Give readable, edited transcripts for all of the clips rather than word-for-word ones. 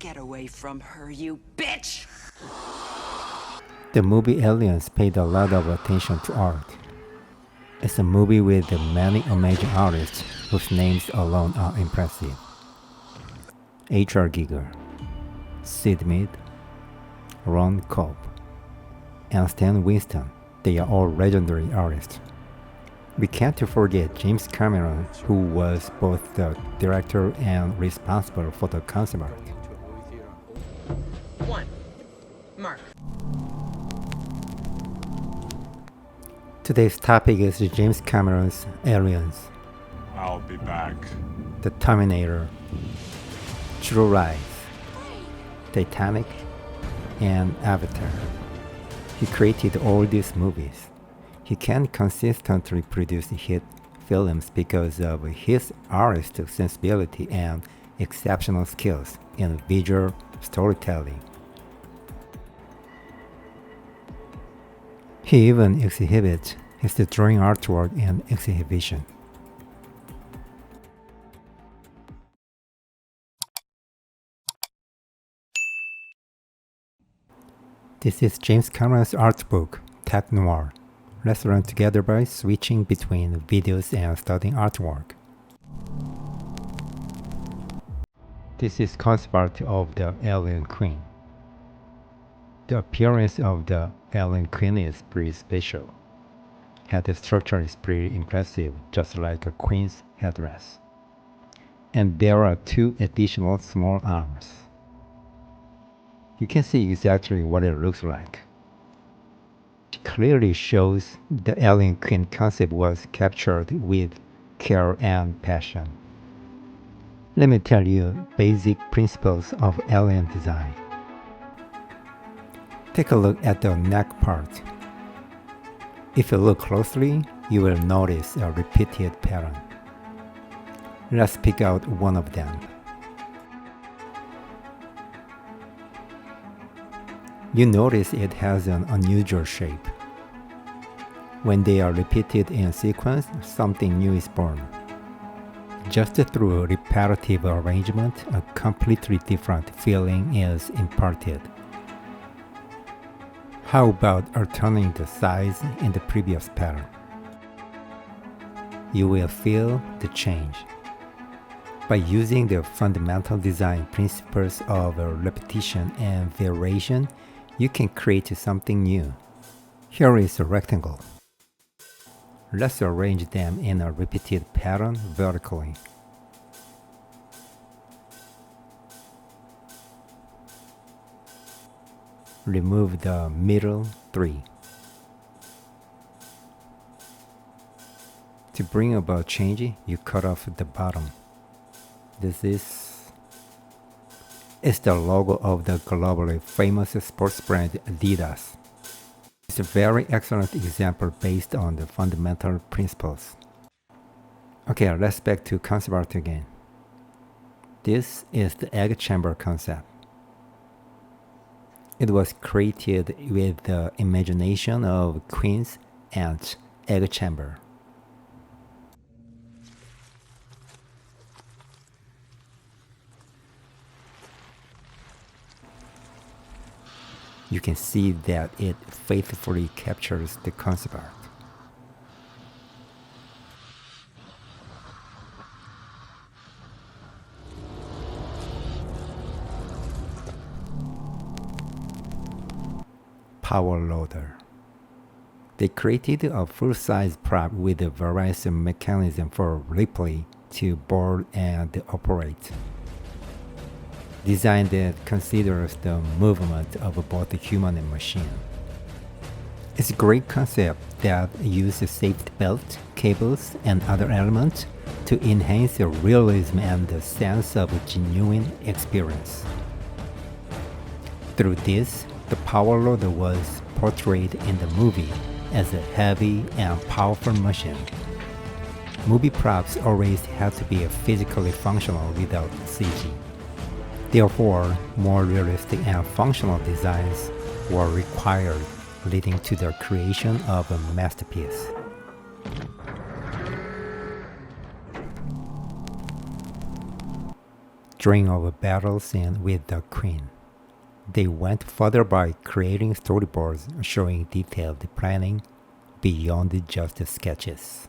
Get away from her, you bitch! The movie Aliens paid a lot of attention to art. It's a movie with many amazing artists whose names alone are impressive. H.R. Giger, Sid Mead, Ron Cobb, and Stan Winston. They are all legendary artists. We can't forget James Cameron, who was both the director and responsible for the concept art. 1. Mark. Today's topic is James Cameron's Aliens, I'll be back. The Terminator, True Lies, Titanic, and Avatar. He created all these movies. He can consistently produce hit films because of his artistic sensibility and exceptional skills in visual storytelling. He even exhibits his drawing artwork in exhibition. This is James Cameron's art book, Tech Noir. Let's learn together by switching between videos and studying artwork. This is concept art of the Alien Queen. The appearance of the Alien Queen is pretty special. Head structure is pretty impressive, just like a queen's headdress. And there are 2 additional small arms. You can see exactly what it looks like. It clearly shows the Alien Queen concept was captured with care and passion. Let me tell you basic principles of alien design. Take a look at the neck part. If you look closely, you will notice a repeated pattern. Let's pick out one of them. You notice it has an unusual shape. When they are repeated in sequence, something new is born. Just through repetitive arrangement, a completely different feeling is imparted. How about alternating the size in the previous pattern? You will feel the change. By using the fundamental design principles of repetition and variation, you can create something new. Here is a rectangle. Let's arrange them in a repeated pattern vertically. Remove the middle 3. To bring about change, you cut off the bottom. This is the logo of the globally famous sports brand Adidas. It's a very excellent example based on the fundamental principles. Okay, let's back to concept art again. This is the egg chamber concept. It was created with the imagination of Queen's aunt's egg chamber. You can see that it faithfully captures the concept art. Power loader. They created a full-size prop with a various mechanism for Ripley to board and operate. Design that considers the movement of both human and machine. It's a great concept that uses safety belt, cables, and other elements to enhance the realism and the sense of a genuine experience. Through this, the power loader was portrayed in the movie as a heavy and powerful machine. Movie props always had to be physically functional without CG. Therefore, more realistic and functional designs were required, leading to the creation of a masterpiece. string of a battle scene with the Queen. They went further by creating storyboards showing detailed planning beyond just sketches.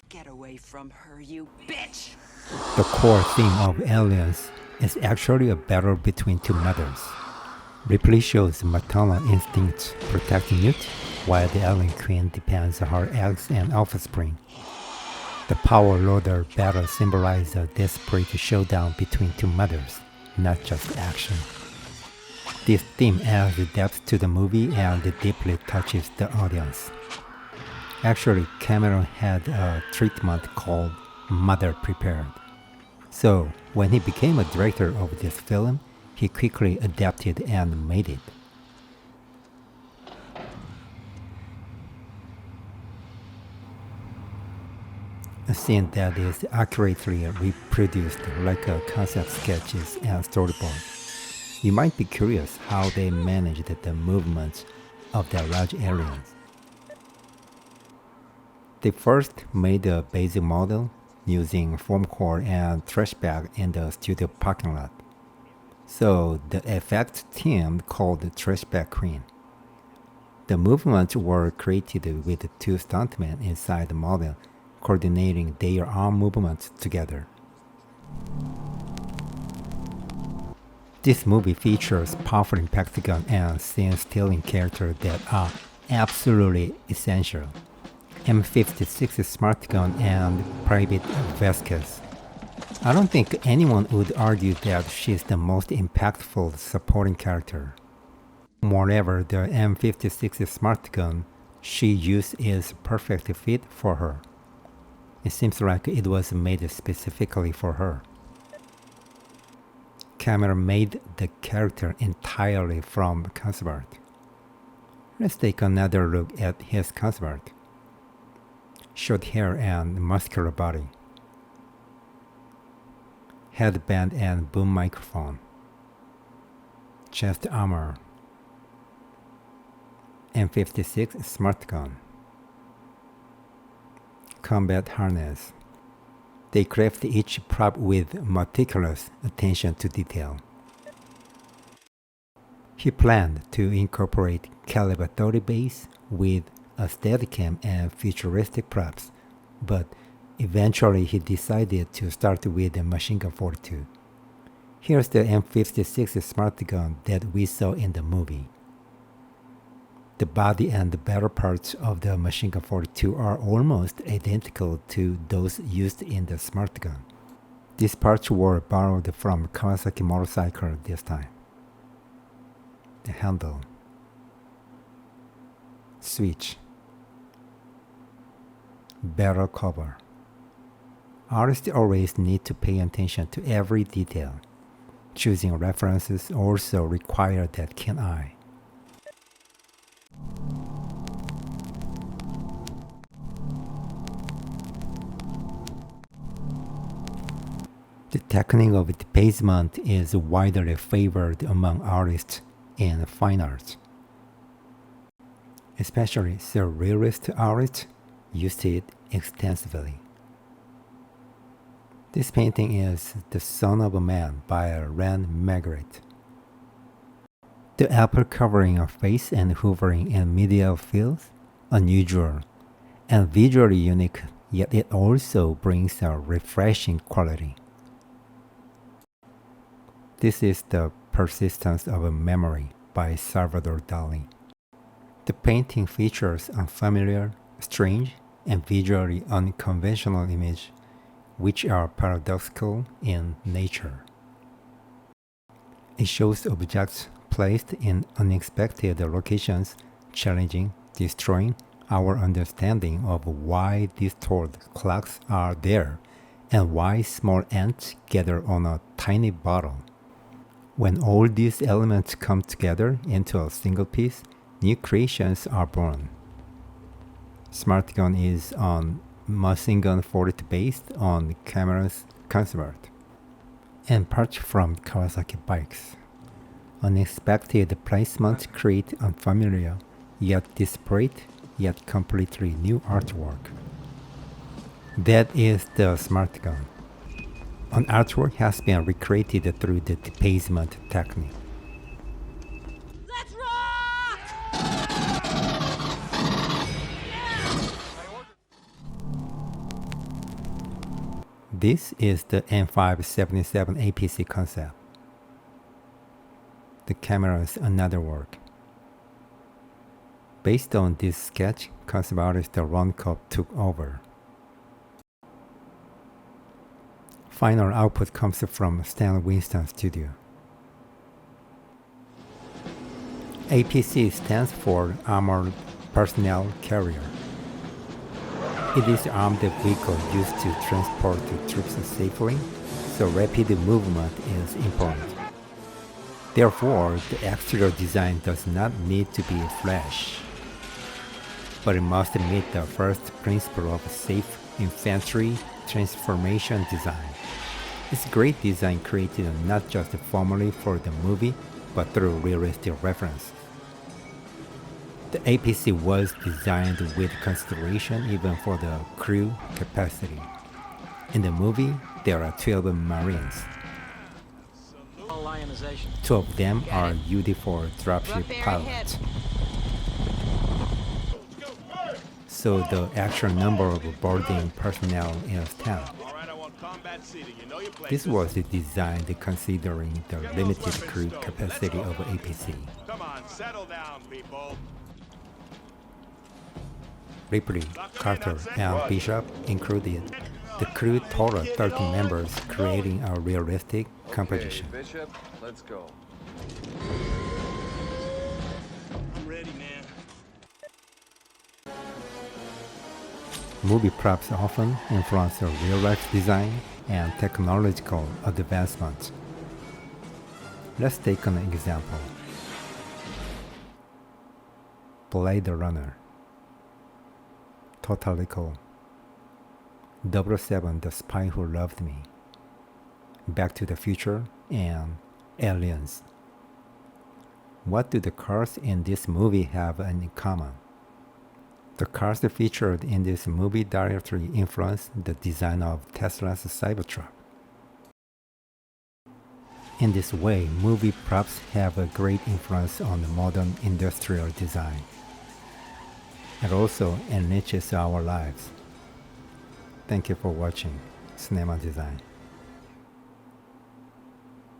Get away from her, you bitch! The core theme of Aliens is actually a battle between two mothers. Ripley shows maternal instincts protecting Newt, while the alien queen depends on her eggs and offspring. The power loader battle symbolizes a desperate showdown between two mothers, not just action. This theme adds depth to the movie and deeply touches the audience. Actually, Cameron had a treatment called Mother Prepared. So, when he became a director of this film, he quickly adapted and made it. A scene that is accurately reproduced like a concept sketches and storyboard. You might be curious how they managed the movements of their large aliens. They first made a basic model using foam core and trash bag in the studio parking lot. So the effect team called the Trash Bag Queen. The movements were created with two stuntmen inside the model, coordinating their arm movements together. This movie features powerful impact gun and scene-stealing characters that are absolutely essential. M56 smart gun and Private Vasquez. I don't think anyone would argue that she's the most impactful supporting character. Moreover, the M56 smart gun she used is a perfect fit for her. It seems like it was made specifically for her. Cameron made the character entirely from concept art. Let's take another look at his concept art. Short hair and muscular body. Headband and boom microphone. Chest armor. M56 smart gun. Combat harness. They craft each prop with meticulous attention to detail. He planned to incorporate caliber 30 base with a Steadicam and futuristic props, but eventually he decided to start with a machine gun 42. Here's the M56 smart gun that we saw in the movie. The body and the barrel parts of the machine gun 42 are almost identical to those used in the smart gun. These parts were borrowed from Kawasaki motorcycle this time. The handle. Switch. Barrel cover. Artists always need to pay attention to every detail. Choosing references also requires that keen eye. The technique of debasement is widely favored among artists in fine arts. Especially surrealist artists used it extensively. This painting is The Son of a Man by Ren Magritte. The apple covering a face and hovering in medial feels unusual and visually unique, yet it also brings a refreshing quality. This is The Persistence of a Memory by Salvador Dali. The painting features unfamiliar, strange, and visually unconventional images, which are paradoxical in nature. It shows objects placed in unexpected locations, challenging, destroying our understanding of why these toad clocks are there and why small ants gather on a tiny bottle. When all these elements come together into a single piece, new creations are born. Smart Gun is on Machine Gun 42 based on Cameron's concept art, and parts from Kawasaki bikes. Unexpected placements create unfamiliar, yet disparate, yet completely new artwork. That is the Smart Gun. An artwork has been recreated through the debasement technique. Let's rock! This is the M577 APC concept. The camera's another work. Based on this sketch, concept artist Roncobb took over. Final output comes from Stanwinston Studio. APC stands for Armored Personnel Carrier. It is an armed vehicle used to transport the troops safely, so rapid movement is important. Therefore, the exterior design does not need to be flash, but it must meet the first principle of safe infantry transformation design. It's great design created not just formally for the movie, but through realistic reference. The APC was designed with consideration even for the crew capacity. In the movie, there are 12 Marines. 2 of them are UD4 dropship pilots. So the actual number of boarding personnel is 10. This was designed considering the limited crew capacity of APC. Come on, settle down, people. Ripley, Carter, and Bishop included. The crew total 13 members, creating a realistic composition. Okay, Bishop, let's go. I'm ready, man. Movie props often influence real-life design and technological advancement. Let's take an example. Blade Runner, Total Recall, 007 The Spy Who Loved Me, Back to the Future, and Aliens. What do the cars in this movie have in common? The cars featured in this movie directly influenced the design of Tesla's Cybertruck. In this way, movie props have a great influence on the modern industrial design. It also enriches our lives. Thank you for watching Cinema Design.